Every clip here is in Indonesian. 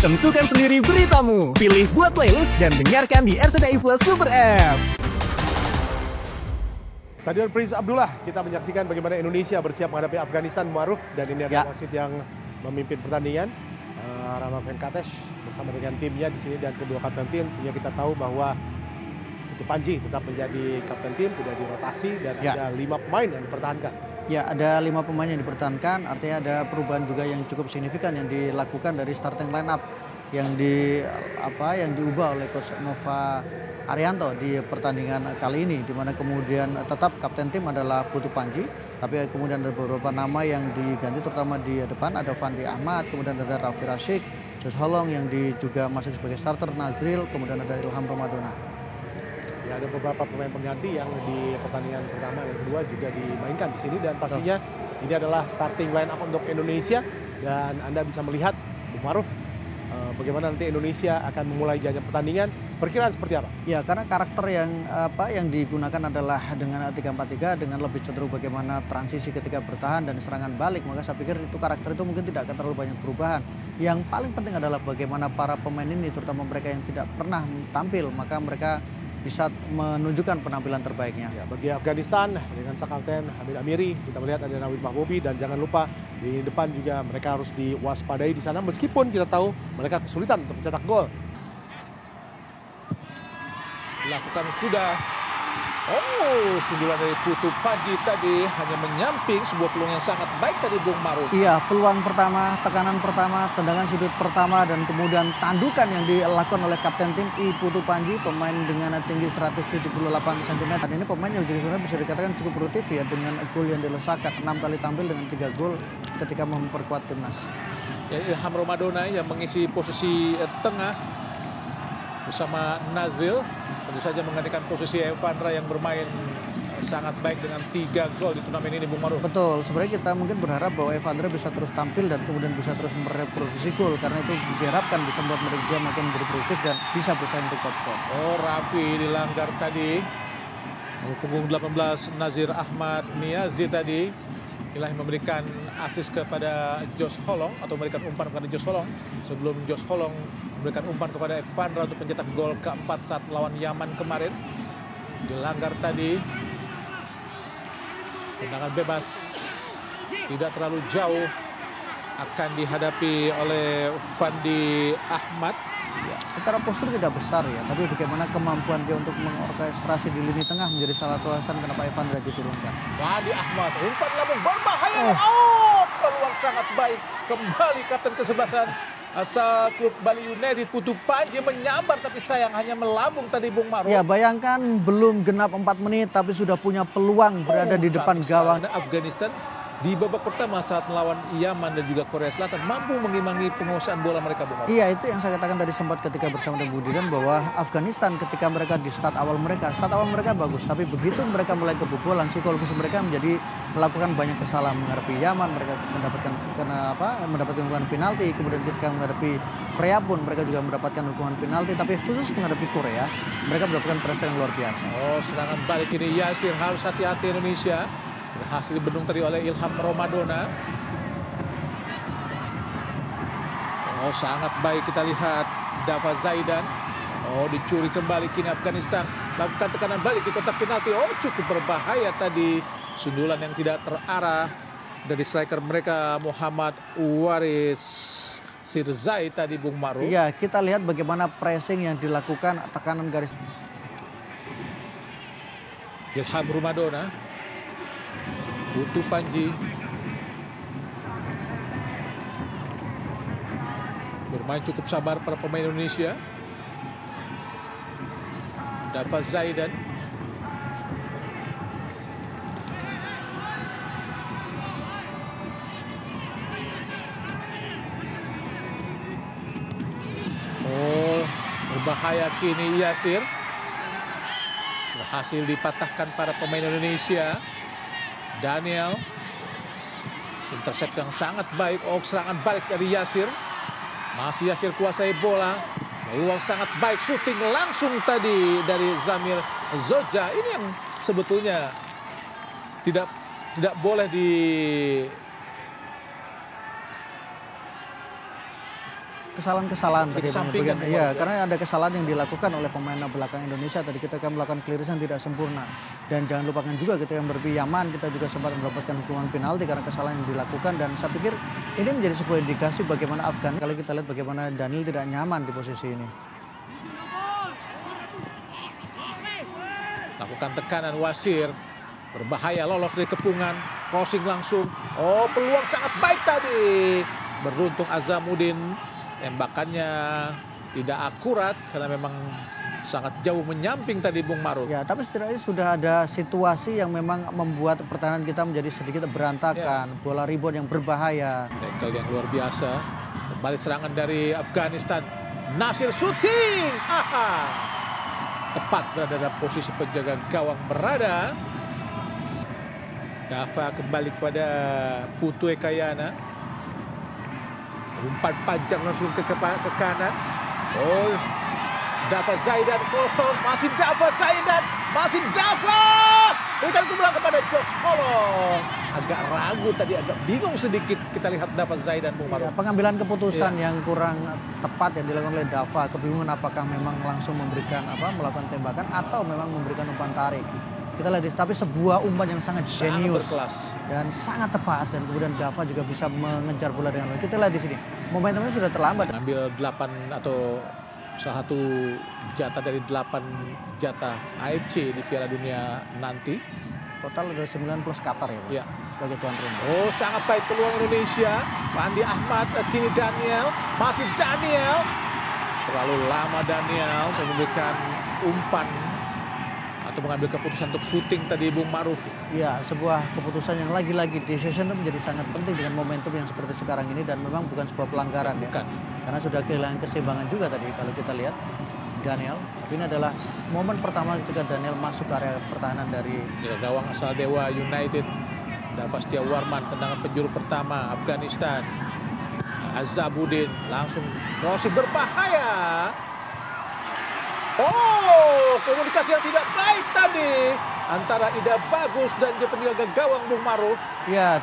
Tentukan sendiri beritamu. Pilih buat playlist dan dengarkan di RCTI Plus Super App. Stadion Prince Abdullah, kita menyaksikan bagaimana Indonesia bersiap menghadapi Afghanistan. Muaruf, dan ini adalah wasit yang memimpin pertandingan, Rama Venkatesh bersama dengan timnya di sini, dan kedua kapten tim. Tentunya kita tahu bahwa itu Panji tetap menjadi kapten tim, tidak dirotasi, dan ada 5 pemain yang dipertahankan. Ya, ada 5 pemain yang dipertahankan, artinya ada perubahan juga yang cukup signifikan yang dilakukan dari starting line up yang diubah oleh Coach Nova Arianto di pertandingan kali ini, di mana kemudian tetap kapten tim adalah Putu Panji, tapi kemudian ada beberapa nama yang diganti, terutama di depan ada Fandi Ahmad, kemudian ada Raffi Rashid, Josh Holong yang juga masuk sebagai starter, Nazril, kemudian ada Ilham Ramadona. Ya, ada beberapa pemain pengganti yang di pertandingan pertama dan kedua juga dimainkan di sini, dan pastinya ini adalah starting line up untuk Indonesia, dan Anda bisa melihat, Bung Maruf, bagaimana nanti Indonesia akan memulai jalannya pertandingan. Perkiraan seperti apa? Ya, karena karakter yang digunakan adalah dengan 3-4-3 dengan lebih cenderung bagaimana transisi ketika bertahan dan serangan balik, maka saya pikir itu karakter itu mungkin tidak akan terlalu banyak perubahan. Yang paling penting adalah bagaimana para pemain ini, terutama mereka yang tidak pernah tampil, maka mereka bisa menunjukkan penampilan terbaiknya. Ya, bagi Afghanistan dengan sang kapten Hamid Amiri, kita melihat ada Nawid Mahbubi, dan jangan lupa di depan juga mereka harus diwaspadai di sana, meskipun kita tahu mereka kesulitan untuk mencetak gol. Lakukan sudah. Sundulan dari Putu Panji tadi hanya menyamping sebuah peluang yang sangat baik tadi, Bung Maruf. Iya, peluang pertama, tekanan pertama, tendangan sudut pertama, dan kemudian tandukan yang dilakukan oleh kapten tim Putu Panji, pemain dengan tinggi 178 cm. Dan ini pemain yang juga sebenarnya bisa dikatakan cukup produktif ya, dengan gol yang dilesakan, 6 kali tampil dengan 3 gol ketika memperkuat timnas. Ya, Ilham Ramadona yang mengisi posisi tengah bersama Nazril, tentu saja menggantikan posisi Evandra yang bermain sangat baik dengan 3 gol di turnamen ini, Bung Maruf. Betul, sebenarnya kita mungkin berharap bahwa Evandra bisa terus tampil dan kemudian bisa terus mereproduksi gol, karena itu diharapkan bisa membuat mereka makin menjadi produktif dan bisa bersaing untuk top skor. Raffi dilanggar tadi. Punggung 18 Nazir Ahmad Niazi tadi. Inilah yang memberikan asis kepada Josh Holong, atau memberikan umpan kepada Josh Holong, sebelum Josh Holong memberikan umpan kepada Evandra untuk mencetak gol keempat saat melawan Yaman kemarin. Dilanggar tadi. Tendangan bebas tidak terlalu jauh akan dihadapi oleh Fandi Ahmad. Ya, secara postur tidak besar ya, tapi bagaimana kemampuan dia untuk mengorkestrasi di lini tengah menjadi salah satu alasan kenapa Evandra diturunkan. Fandi Ahmad, umpan lambung berbahaya. Peluang sangat baik. Kembali kapten kesebelasan asal klub Bali United, Putu Panji menyambar, tapi sayang hanya melambung tadi, Bung Maruf. Ya, bayangkan belum genap 4 menit tapi sudah punya peluang berada di depan gawang. Afghanistan di babak pertama saat melawan Yaman dan juga Korea Selatan mampu mengimbangi penguasaan bola mereka, Bung Maruf. Iya, itu yang saya katakan tadi sempat ketika bersama dengan Budiran, bahwa Afghanistan ketika mereka di start awal mereka bagus, tapi begitu mereka mulai kebobolan, psikologis mereka menjadi melakukan banyak kesalahan menghadapi Yaman. Mereka mendapatkan hukuman penalti, kemudian ketika menghadapi Korea pun mereka juga mendapatkan hukuman penalti, tapi khusus menghadapi Korea mereka mendapatkan pressure yang luar biasa. Serangan balik ini Yasir, harus hati-hati Indonesia. Berhasil dibendung tadi oleh Ilham Ramadona. Sangat baik kita lihat Dava Zaidan. Dicuri kembali kini Afghanistan. Lakukan tekanan balik di kotak penalti. Cukup berbahaya tadi. Sundulan yang tidak terarah dari striker mereka Muhammad Waris Sirzai tadi, Bung Maruf. Iya, kita lihat bagaimana pressing yang dilakukan, tekanan garis. Ilham Ramadona. Putu Panji bermain cukup sabar para pemain Indonesia. Dava Zaidan. Berbahaya kini Yasir. Berhasil dipatahkan para pemain Indonesia. Daniel, intercept yang sangat baik. Serangan balik dari Yasir. Masih Yasir kuasai bola. Peluang sangat baik, syuting langsung tadi dari Zamir Zoja. Ini yang sebetulnya tidak boleh kesalahan-kesalahan tadi Bang. Dikesampingkan Iya, karena ada kesalahan yang dilakukan oleh pemain belakang Indonesia tadi ketika melakukan clearance yang tidak sempurna. Dan jangan lupakan juga kita yang berpiyaman, kita juga sempat mendapatkan hukuman penalti karena kesalahan yang dilakukan, dan saya pikir ini menjadi sebuah indikasi bagaimana Afgan kali kita lihat bagaimana Daniel tidak nyaman di posisi ini. Lakukan tekanan Wasir, berbahaya, lolos dari kepungan, crossing langsung. Oh, peluang sangat baik tadi. Beruntung Azamuddin, tembakannya tidak akurat karena memang sangat jauh menyamping tadi Bung Maruf. Ya, tapi setidaknya sudah ada situasi yang memang membuat pertahanan kita menjadi sedikit berantakan. Bola rebound yang berbahaya. Tackle yang luar biasa. Kembali serangan dari Afghanistan. Nasir shooting. Aha. Tepat berada dalam posisi penjaga gawang berada. Dava kembali kepada Putu Ekayana. Umpan panjang langsung ke kanan. Oh, Dava Zaidan kosong. Masih Dava Zaidan. Masih Dava. Berikan kembali kepada Josh Holong. Agak ragu tadi, agak bingung sedikit kita lihat Dava Zaidan. Ya, pengambilan keputusan yang kurang tepat yang dilakukan oleh Dava. Kebingungan apakah memang langsung melakukan tembakan atau memang memberikan umpan tarik. Kita lihat, tapi sebuah umpan yang sangat jenius dan sangat tepat, dan kemudian Dava juga bisa mengejar bola dengan baik. Kita lihat di sini, momentumnya sudah terlambat. Ambil 8 atau salah satu jatah dari 8 jatah AFC di Piala Dunia nanti. Total ada 9 plus Qatar ya Pak, Ya. sebagai tuan rumah. Oh, sangat baik peluang Indonesia. Pandi Ahmad, kini Daniel. Masih Daniel. Terlalu lama Daniel memberikan umpan atau mengambil keputusan untuk syuting tadi Bung Maruf. Ya, sebuah keputusan yang lagi-lagi decision itu menjadi sangat penting dengan momentum yang seperti sekarang ini, dan memang bukan sebuah pelanggaran ya. Bukan. Karena sudah kehilangan keseimbangan juga tadi kalau kita lihat Daniel. Tapi ini adalah momen pertama ketika Daniel masuk ke area pertahanan dari Gawang asal Dewa United. Dava Setiawarman, tendangan penjuru pertama Afghanistan. Azamuddin langsung crossing berbahaya. Oh, komunikasi yang tidak baik tadi antara Ida Bagus dan penjaga gawang Bung Maruf. Ya,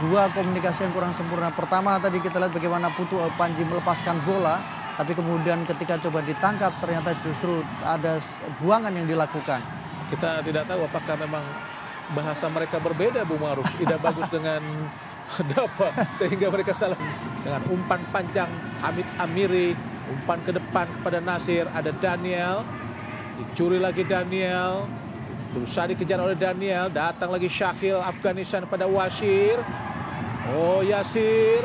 dua komunikasi yang kurang sempurna. Pertama tadi kita lihat bagaimana Putu Panji melepaskan bola, tapi kemudian ketika coba ditangkap ternyata justru ada buangan yang dilakukan. Kita tidak tahu apakah memang bahasa mereka berbeda Bung Maruf. Ida Bagus dengan Dava, sehingga mereka salah. Dengan umpan panjang Hamid Amiri, umpan ke depan kepada Nasir, ada Daniel, dicuri lagi Daniel, berusaha dikejar oleh Daniel, datang lagi Syakil Afghanistan pada Wasir. Oh, Yasir,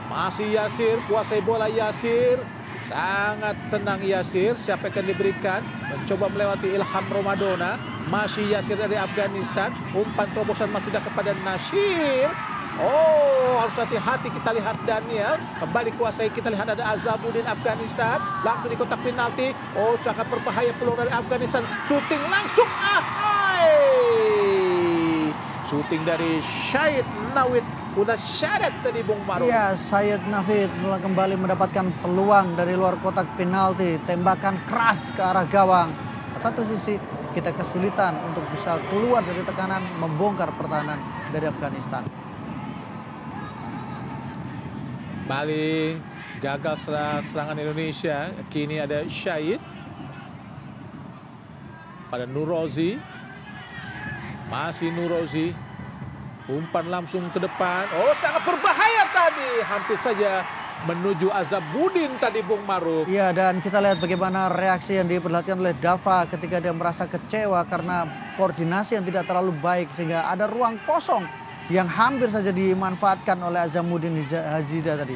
masih Yasir, kuasai bola Yasir, sangat tenang Yasir. Siapa yang akan diberikan? Mencoba melewati Ilham Romadona, masih Yasir dari Afghanistan, umpan terobosan sudah kepada Nasir. Oh, harus hati-hati, kita lihat Daniel kembali kuasai, kita lihat ada Azamuddin Afghanistan, langsung di kotak penalti. Oh, sangat berbahaya peluang dari Afghanistan, syuting langsung, syuting dari Syed Nawid udah syarat tadi Bung Maruf. Ya, Syed Nawid kembali mendapatkan peluang dari luar kotak penalti, tembakan keras ke arah gawang. Satu sisi kita kesulitan untuk bisa keluar dari tekanan, membongkar pertahanan dari Afghanistan. Bali gagal serangan Indonesia. Kini ada Syahid pada Nurozi. Masih Nurozi. Umpan langsung ke depan. Oh, sangat berbahaya tadi. Hampir saja menuju Azamuddin tadi Bung Maruf. Iya, dan kita lihat bagaimana reaksi yang diperlihatkan oleh Dava ketika dia merasa kecewa karena koordinasi yang tidak terlalu baik, sehingga ada ruang kosong yang hampir saja dimanfaatkan oleh Azamuddin Hajida tadi.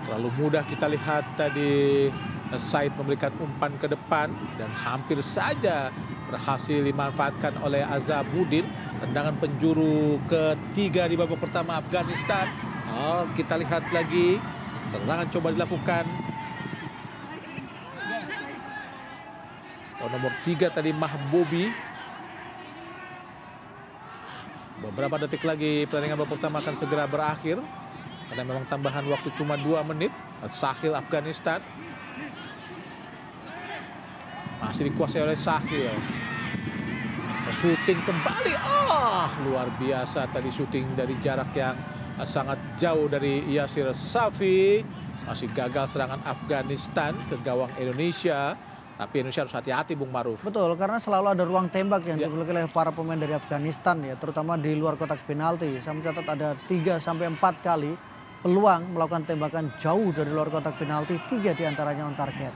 Terlalu mudah kita lihat tadi Said memberikan umpan ke depan dan hampir saja berhasil dimanfaatkan oleh Azamuddin. Tendangan penjuru ketiga di babak pertama Afghanistan. Oh, kita lihat lagi serangan coba dilakukan. Oh, nomor 3 tadi Mahbubi. Beberapa detik lagi pertandingan babak pertama akan segera berakhir. Karena memang tambahan waktu cuma 2 menit. Sahil Afghanistan. Masih dikuasai oleh Sahil. Shooting kembali. Luar biasa tadi shooting dari jarak yang sangat jauh dari Yasir Safi. Masih gagal serangan Afghanistan ke gawang Indonesia. Tapi Indonesia harus hati-hati Bung Maruf. Betul, karena selalu ada ruang tembak yang Ya. dimiliki oleh para pemain dari Afghanistan ya, terutama di luar kotak penalti. Saya mencatat ada 3-4 kali peluang melakukan tembakan jauh dari luar kotak penalti, 3 diantaranya on target.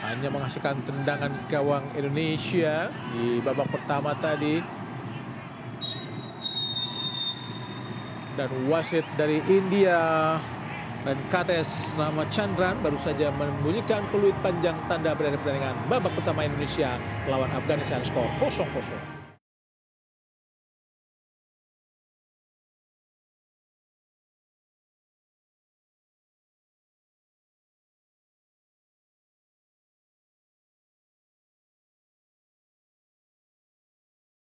Hanya menghasilkan tendangan gawang Indonesia di babak pertama tadi. Dan wasit dari India dan Kates Ramachandran baru saja membunyikan peluit panjang tanda berakhir pertandingan babak pertama Indonesia melawan Afghanistan, skor 0-0.